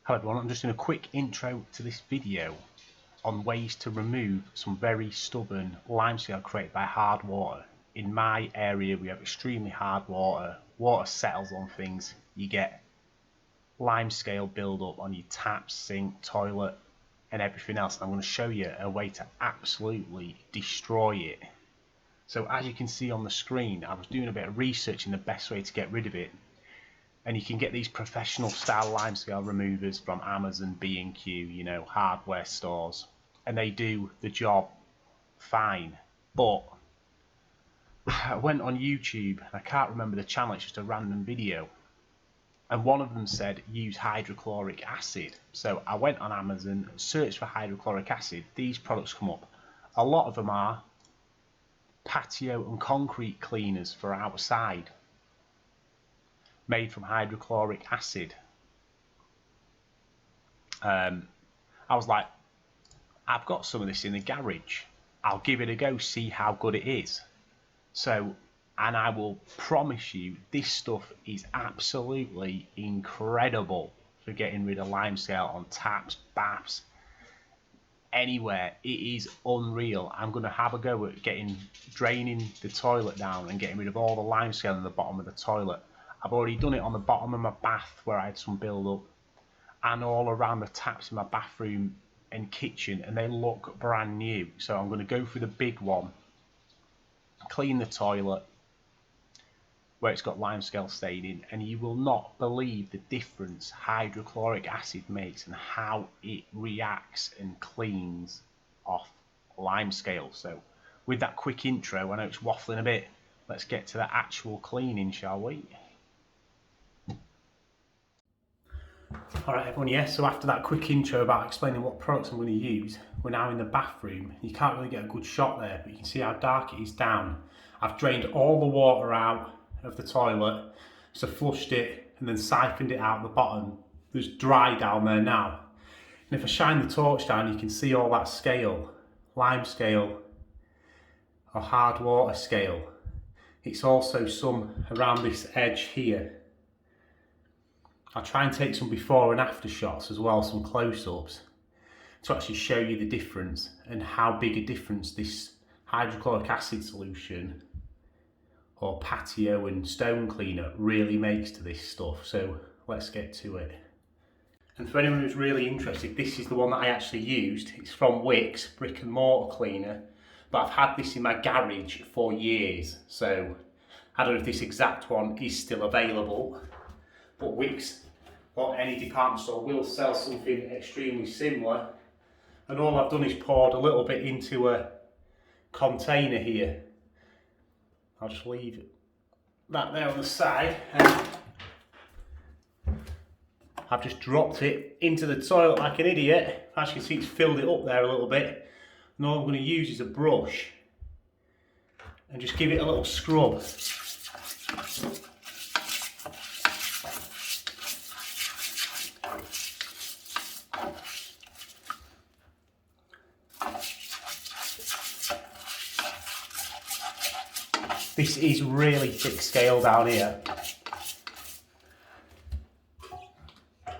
Hello everyone, I'm just doing a quick intro to this video on ways to remove some very stubborn limescale created by hard water. In my area we have extremely hard water, water settles on things, you get limescale build up on your taps, sink, toilet and everything else. I'm going to show you a way to absolutely destroy it. So as you can see on the screen, I was doing a bit of research in the best way to get rid of it. And you can get these professional style limescale removers from Amazon, B&Q, you know, hardware stores. And they do the job fine. But I went on YouTube, and I can't remember the channel, it's just a random video. And one of them said use hydrochloric acid. So I went on Amazon, searched for hydrochloric acid. These products come up. A lot of them are patio and concrete cleaners for outside, made from hydrochloric acid. I was like, I've got some of this in the garage. I'll give it a go, see how good it is. So, and I will promise you, this stuff is absolutely incredible for getting rid of limescale on taps, baths, anywhere. It is unreal. I'm going to have a go at draining the toilet down and getting rid of all the limescale in the bottom of the toilet. I've already done it on the bottom of my bath where I had some build up, and all around the taps in my bathroom and kitchen, and they look brand new. So I'm going to go for the big one, clean the toilet where it's got limescale staining, and you will not believe the difference hydrochloric acid makes and how it reacts and cleans off limescale. So with that quick intro, I know it's waffling a bit, let's get to the actual cleaning, shall we? Alright everyone, so after that quick intro about explaining what products I'm going to use, we're now in the bathroom. You can't really get a good shot there, but you can see how dark it is down. I've drained all the water out of the toilet, so flushed it and then siphoned it out the bottom. There's dry down there now. And if I shine the torch down, you can see all that scale, limescale or hard water scale. It's also some around this edge here. I'll try and take some before and after shots as well, some close-ups, to actually show you the difference and how big a difference this hydrochloric acid solution or patio and stone cleaner really makes to this stuff. So let's get to it. And for anyone who's really interested, this is the one that I actually used. It's from Wix, brick and mortar cleaner, but I've had this in my garage for years, so I don't know if this exact one is still available, but Wix or any department store will sell something extremely similar. And all I've done is poured a little bit into a container here. I'll just leave that there on the side. I've just dropped it into the toilet like an idiot. As you can see, it's filled it up there a little bit. And all I'm going to use is a brush and just give it a little scrub. This is really thick scale down here.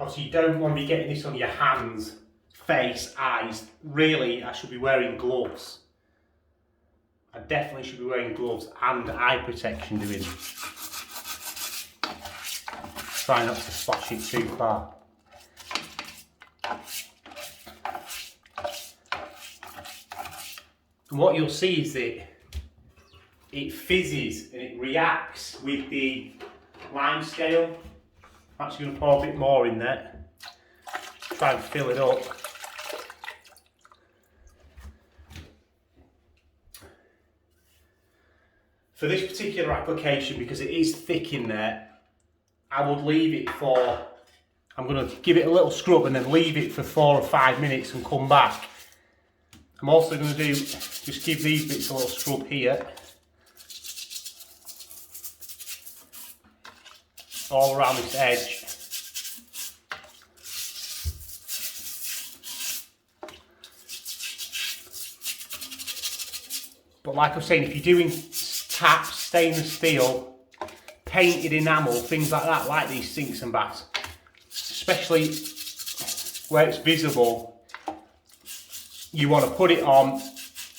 Obviously you don't want to be getting this on your hands, face, eyes. Really, I should be wearing gloves. I definitely should be wearing gloves and eye protection doing this. Try not to splash it too far. And what you'll see is that it fizzes and it reacts with the limescale. I'm actually going to pour a bit more in there, try and fill it up. For this particular application, because it is thick in there, I would leave it for, I'm going to give it a little scrub and then leave it for 4 or 5 minutes and come back. I'm also going to just give these bits a little scrub here, all around this edge. But like I was saying, if you're doing taps, stainless steel, painted enamel, things like that, like these sinks and baths, especially where it's visible, you want to put it on.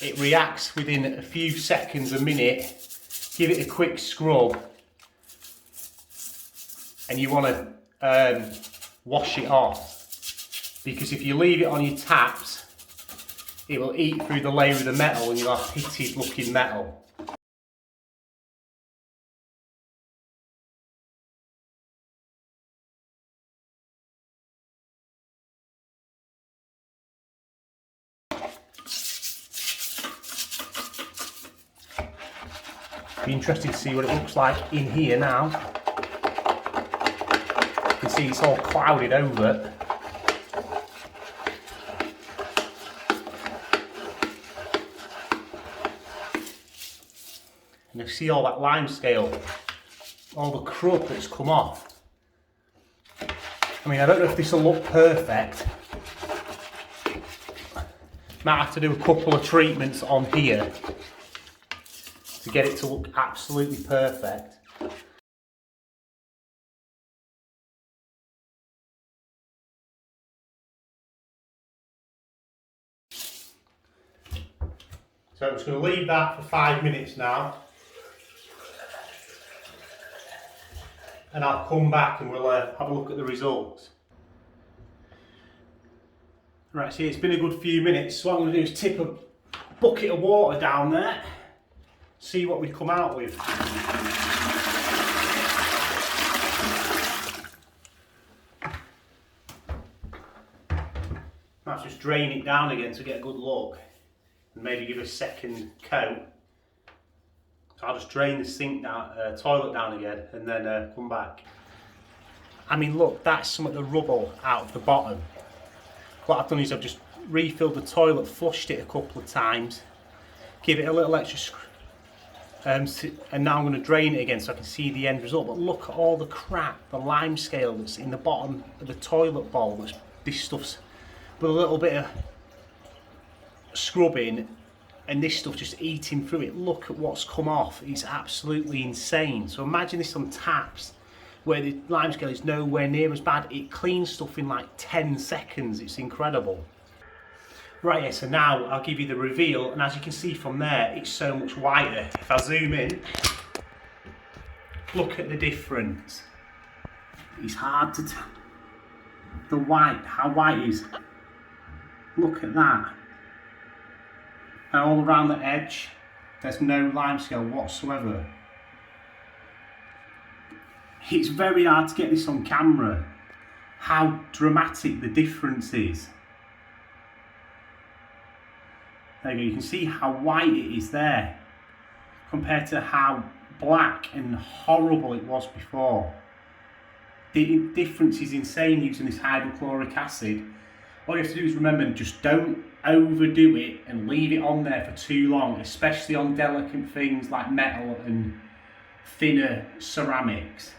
It reacts within a few seconds, a minute. Give it a quick scrub, and you want to wash it off, because if you leave it on your taps, it will eat through the layer of the metal and you'll have pitted looking metal. Be interested to see what it looks like in here now. You can see it's all clouded over. And you see all that limescale, all the crud that's come off. I mean, I don't know if this will look perfect. Might have to do a couple of treatments on here to get it to look absolutely perfect. So I'm just going to leave that for 5 minutes now, and I'll come back and we'll have a look at the results. Right, so it's been a good few minutes, so what I'm going to do is tip a bucket of water down there, see what we come out with. Might just drain it down again to get a good look, and maybe give it a second coat. So I'll just drain the sink down, toilet down again, and then come back. I mean, look, that's some of the rubble out of the bottom. What I've done is I've just refilled the toilet, flushed it a couple of times, give it a little extra and now I'm going to drain it again so I can see the end result. But look at all the crap, the limescale that's in the bottom of the toilet bowl. This stuff's with a little bit of scrubbing and this stuff just eating through it. Look at what's come off. It's absolutely insane. So imagine this on taps where the limescale is nowhere near as bad. It cleans stuff in like 10 seconds. It's incredible. Right, yeah, so now I'll give you the reveal, and as you can see from there, it's so much whiter. If I zoom in, look at the difference. It's hard to tell the white, how white it is. Look at that. And all around the edge, there's no limescale whatsoever. It's very hard to get this on camera, how dramatic the difference is. There you go, you can see how white it is there compared to how black and horrible it was before. The difference is insane using this hydrochloric acid. All you have to do is remember, just don't overdo it and leave it on there for too long, especially on delicate things like metal and thinner ceramics,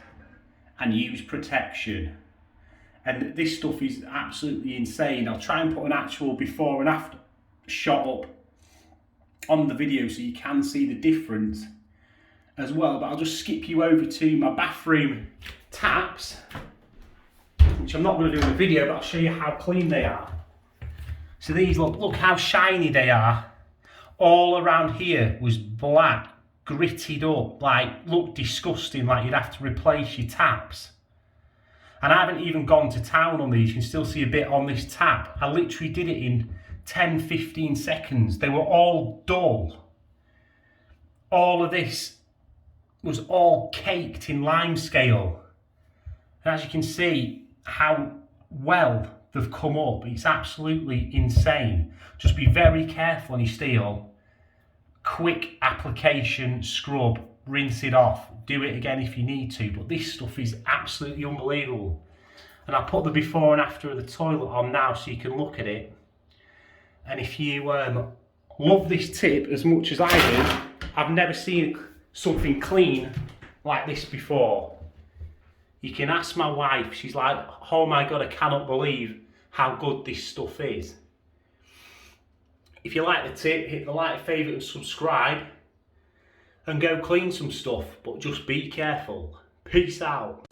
and use protection. And this stuff is absolutely insane. I'll try and put an actual before and after shot up on the video so you can see the difference as well, but I'll just skip you over to my bathroom taps, which I'm not going to do in the video, but I'll show you how clean they are. So these, look how shiny they are. All around here was black, gritted up, like looked disgusting, like you'd have to replace your taps. And I haven't even gone to town on these. You can still see a bit on this tap. I literally did it in 10-15 seconds. They were all dull. All of this was all caked in limescale. And as you can see how well they've come up, it's absolutely insane. Just be very careful on your steel. Quick application, scrub, rinse it off. Do it again if you need to, but this stuff is absolutely unbelievable. And I'll put the before and after of the toilet on now so you can look at it. And if you love this tip as much as I do, I've never seen something clean like this before. You can ask my wife, she's like, oh my God, I cannot believe how good this stuff is. If you like the tip, hit the like, favourite and subscribe, and go clean some stuff, but just be careful. Peace out.